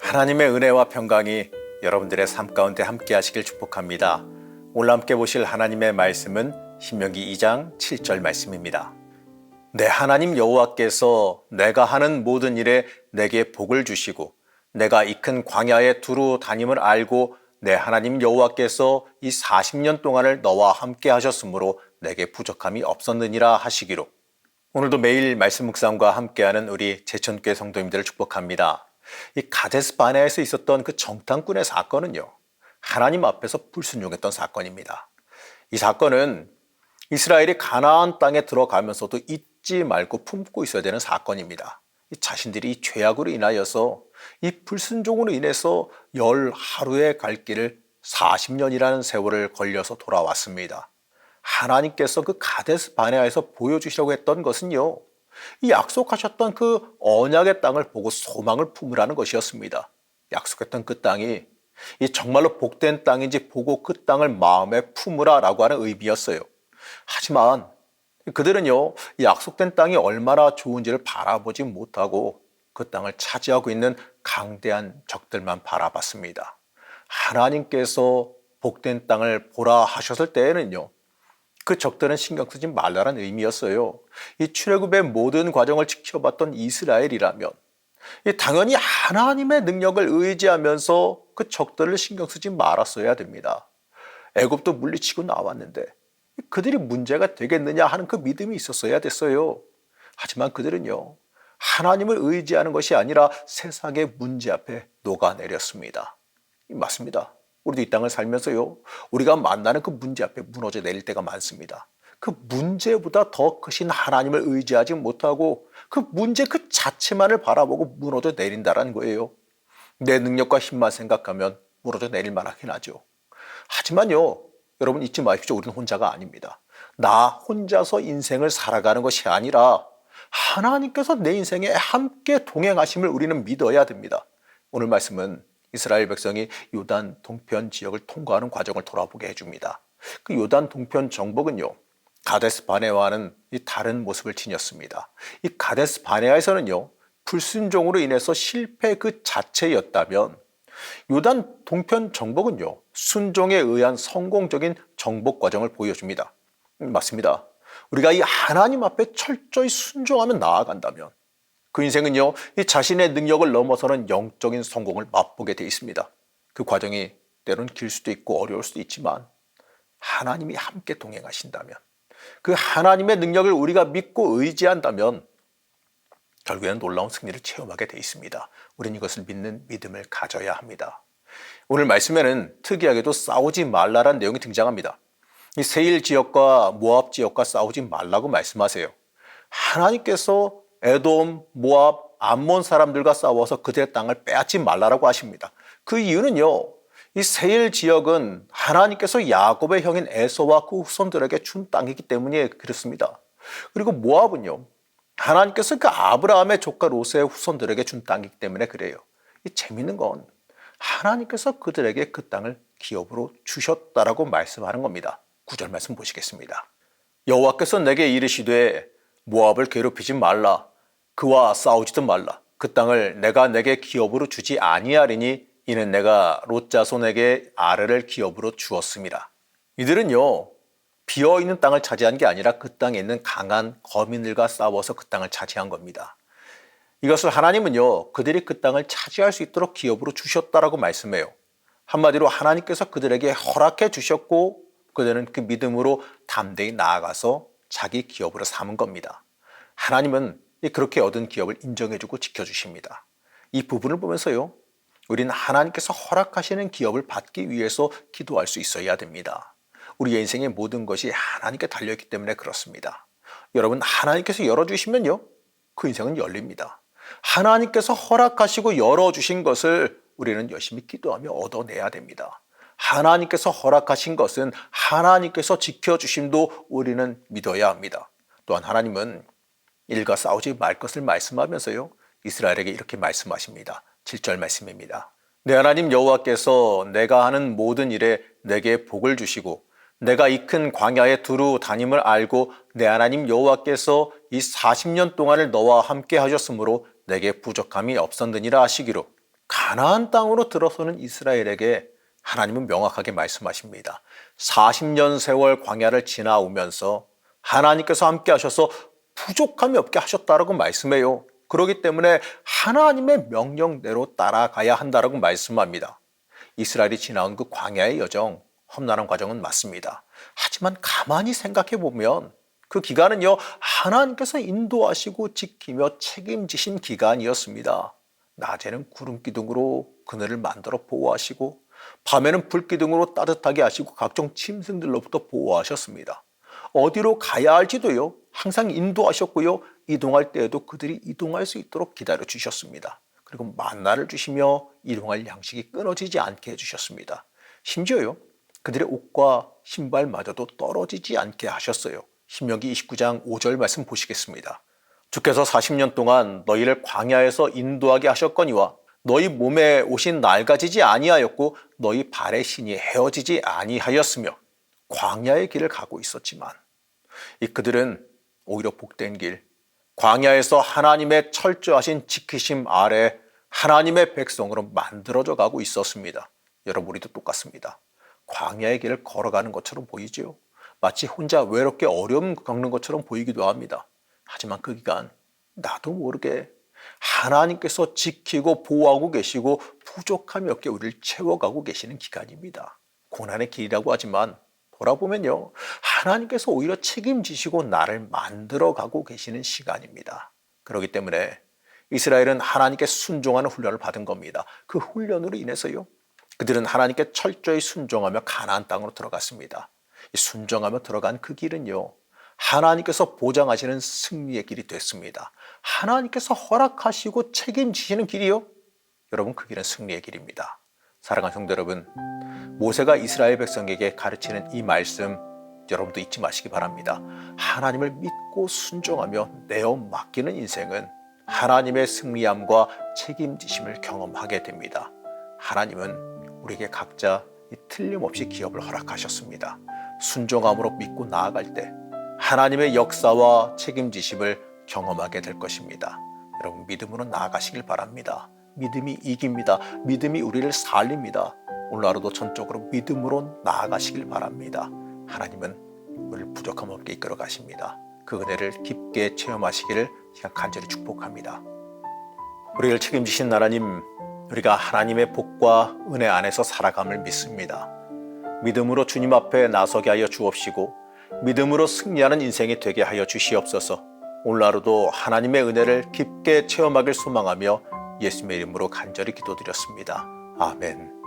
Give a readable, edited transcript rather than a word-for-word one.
하나님의 은혜와 평강이 여러분들의 삶 가운데 함께 하시길 축복합니다. 오늘 함께 보실 하나님의 말씀은 신명기 2장 7절 말씀입니다. 내 하나님 여호와께서 내가 하는 모든 일에 내게 복을 주시고 내가 이 큰 광야에 두루 다님을 알고 내 하나님 여호와께서 이 40년 동안을 너와 함께 하셨으므로 내게 부족함이 없었느니라 하시기로. 오늘도 매일 말씀 묵상과 함께하는 우리 제천교회 성도님들을 축복합니다. 이 가데스 바네아에서 있었던 그 정탐꾼의 사건은요, 하나님 앞에서 불순종했던 사건입니다. 이 사건은 이스라엘이 가나안 땅에 들어가면서도 잊지 말고 품고 있어야 되는 사건입니다. 자신들이 이 죄악으로 인하여서 이 불순종으로 인해서 열 하루에 갈 길을 40년이라는 세월을 걸려서 돌아왔습니다. 하나님께서 그 가데스 바네아에서 보여주시려고 했던 것은요, 이 약속하셨던 그 언약의 땅을 보고 소망을 품으라는 것이었습니다. 약속했던 그 땅이 이 정말로 복된 땅인지 보고 그 땅을 마음에 품으라라고 하는 의미였어요. 하지만 그들은요, 약속된 땅이 얼마나 좋은지를 바라보지 못하고 그 땅을 차지하고 있는 강대한 적들만 바라봤습니다. 하나님께서 복된 땅을 보라 하셨을 때에는요, 그 적들은 신경 쓰지 말라는 의미였어요. 이 출애굽의 모든 과정을 지켜봤던 이스라엘이라면 당연히 하나님의 능력을 의지하면서 그 적들을 신경 쓰지 말았어야 됩니다. 애굽도 물리치고 나왔는데 그들이 문제가 되겠느냐 하는 그 믿음이 있었어야 됐어요. 하지만 그들은요, 하나님을 의지하는 것이 아니라 세상의 문제 앞에 녹아내렸습니다. 맞습니다. 우리도 이 땅을 살면서요, 우리가 만나는 그 문제 앞에 무너져 내릴 때가 많습니다. 그 문제보다 더 크신 하나님을 의지하지 못하고 그 문제 그 자체만을 바라보고 무너져 내린다는 거예요. 내 능력과 힘만 생각하면 무너져 내릴 만하긴 하죠. 하지만요, 여러분 잊지 마십시오. 우리는 혼자가 아닙니다. 나 혼자서 인생을 살아가는 것이 아니라 하나님께서 내 인생에 함께 동행하심을 우리는 믿어야 됩니다. 오늘 말씀은 이스라엘 백성이 요단 동편 지역을 통과하는 과정을 돌아보게 해줍니다. 그 요단 동편 정복은요, 가데스 바네아와는 이 다른 모습을 지녔습니다. 이 가데스 바네아에서는요, 불순종으로 인해서 실패 그 자체였다면 요단 동편 정복은요, 순종에 의한 성공적인 정복 과정을 보여줍니다. 맞습니다. 우리가 이 하나님 앞에 철저히 순종하며 나아간다면 그 인생은요, 이 자신의 능력을 넘어서는 영적인 성공을 맛보게 돼 있습니다. 그 과정이 때로는 길 수도 있고 어려울 수도 있지만 하나님이 함께 동행하신다면, 그 하나님의 능력을 우리가 믿고 의지한다면 결국에는 놀라운 승리를 체험하게 돼 있습니다. 우리는 이것을 믿는 믿음을 가져야 합니다. 오늘 말씀에는 특이하게도 싸우지 말라라는 내용이 등장합니다. 이 세일 지역과 모압 지역과 싸우지 말라고 말씀하세요. 하나님께서 에돔, 모압, 암몬 사람들과 싸워서 그들의 땅을 빼앗지 말라라고 하십니다. 그 이유는요, 이 세일 지역은 하나님께서 야곱의 형인 에서와 그 후손들에게 준 땅이기 때문에 그렇습니다. 그리고 모압은요, 하나님께서 그 아브라함의 조카 롯의 후손들에게 준 땅이기 때문에 그래요. 이 재미있는 건 하나님께서 그들에게 그 땅을 기업으로 주셨다라고 말씀하는 겁니다. 9절 말씀 보시겠습니다. 여호와께서 내게 이르시되 모압을 괴롭히지 말라. 그와 싸우지도 말라. 그 땅을 내가 내게 기업으로 주지 아니하리니 이는 내가 롯 자손에게 아르를 기업으로 주었음이라. 이들은요, 비어있는 땅을 차지한 게 아니라 그 땅에 있는 강한 거민들과 싸워서 그 땅을 차지한 겁니다. 이것을 하나님은요, 그들이 그 땅을 차지할 수 있도록 기업으로 주셨다라고 말씀해요. 한마디로 하나님께서 그들에게 허락해 주셨고 그들은 그 믿음으로 담대히 나아가서 자기 기업으로 삼은 겁니다. 하나님은 그렇게 얻은 기업을 인정해주고 지켜주십니다. 이 부분을 보면서요, 우리는 하나님께서 허락하시는 기업을 받기 위해서 기도할 수 있어야 됩니다. 우리의 인생의 모든 것이 하나님께 달려있기 때문에 그렇습니다. 여러분, 하나님께서 열어주시면요, 그 인생은 열립니다. 하나님께서 허락하시고 열어주신 것을 우리는 열심히 기도하며 얻어내야 됩니다. 하나님께서 허락하신 것은 하나님께서 지켜주심도 우리는 믿어야 합니다. 또한 하나님은 일과 싸우지 말 것을 말씀하면서요, 이스라엘에게 이렇게 말씀하십니다. 7절 말씀입니다. 내 하나님 여호와께서 내가 하는 모든 일에 내게 복을 주시고 내가 이 큰 광야에 두루 다님을 알고 내 하나님 여호와께서 이 40년 동안을 너와 함께 하셨으므로 내게 부족함이 없었느니라 하시기로. 가나안 땅으로 들어서는 이스라엘에게 하나님은 명확하게 말씀하십니다. 40년 세월 광야를 지나오면서 하나님께서 함께 하셔서 부족함이 없게 하셨다라고 말씀해요. 그렇기 때문에 하나님의 명령대로 따라가야 한다라고 말씀합니다. 이스라엘이 지나온 그 광야의 여정, 험난한 과정은 맞습니다. 하지만 가만히 생각해 보면 그 기간은요, 하나님께서 인도하시고 지키며 책임지신 기간이었습니다. 낮에는 구름 기둥으로 그늘을 만들어 보호하시고 밤에는 불 기둥으로 따뜻하게 하시고 각종 짐승들로부터 보호하셨습니다. 어디로 가야 할지도요, 항상 인도하셨고요, 이동할 때에도 그들이 이동할 수 있도록 기다려 주셨습니다. 그리고 만나를 주시며 이동할 양식이 끊어지지 않게 해주셨습니다. 심지어요, 그들의 옷과 신발마저도 떨어지지 않게 하셨어요. 신명기 29장 5절 말씀 보시겠습니다. 주께서 40년 동안 너희를 광야에서 인도하게 하셨거니와 너희 몸에 옷이 낡아지지 아니하였고 너희 발의 신이 헤어지지 아니하였으며. 광야의 길을 가고 있었지만 그들은 오히려 복된 길, 광야에서 하나님의 철저하신 지키심 아래 하나님의 백성으로 만들어져 가고 있었습니다. 여러분, 우리도 똑같습니다. 광야의 길을 걸어가는 것처럼 보이지요. 마치 혼자 외롭게 어려움 겪는 것처럼 보이기도 합니다. 하지만 그 기간 나도 모르게 하나님께서 지키고 보호하고 계시고 부족함이 없게 우리를 채워가고 계시는 기간입니다. 고난의 길이라고 하지만 돌아보면요, 하나님께서 오히려 책임지시고 나를 만들어가고 계시는 시간입니다. 그렇기 때문에 이스라엘은 하나님께 순종하는 훈련을 받은 겁니다. 그 훈련으로 인해서요, 그들은 하나님께 철저히 순종하며 가나안 땅으로 들어갔습니다. 순종하며 들어간 그 길은요, 하나님께서 보장하시는 승리의 길이 됐습니다. 하나님께서 허락하시고 책임지시는 길이요, 여러분, 그 길은 승리의 길입니다. 사랑하는 성도 여러분, 모세가 이스라엘 백성에게 가르치는 이 말씀 여러분도 잊지 마시기 바랍니다. 하나님을 믿고 순종하며 내어 맡기는 인생은 하나님의 승리함과 책임지심을 경험하게 됩니다. 하나님은 우리에게 각자 틀림없이 기업을 허락하셨습니다. 순종함으로 믿고 나아갈 때 하나님의 역사와 책임지심을 경험하게 될 것입니다. 여러분, 믿음으로 나아가시길 바랍니다. 믿음이 이깁니다. 믿음이 우리를 살립니다. 오늘 하루도 전적으로 믿음으로 나아가시길 바랍니다. 하나님은 우리를 부족함 없게 이끌어 가십니다. 그 은혜를 깊게 체험하시기를 제가 간절히 축복합니다. 우리를 책임지신 하나님, 우리가 하나님의 복과 은혜 안에서 살아감을 믿습니다. 믿음으로 주님 앞에 나서게 하여 주옵시고 믿음으로 승리하는 인생이 되게 하여 주시옵소서. 오늘 하루도 하나님의 은혜를 깊게 체험하길 소망하며 예수님의 이름으로 간절히 기도드렸습니다. 아멘.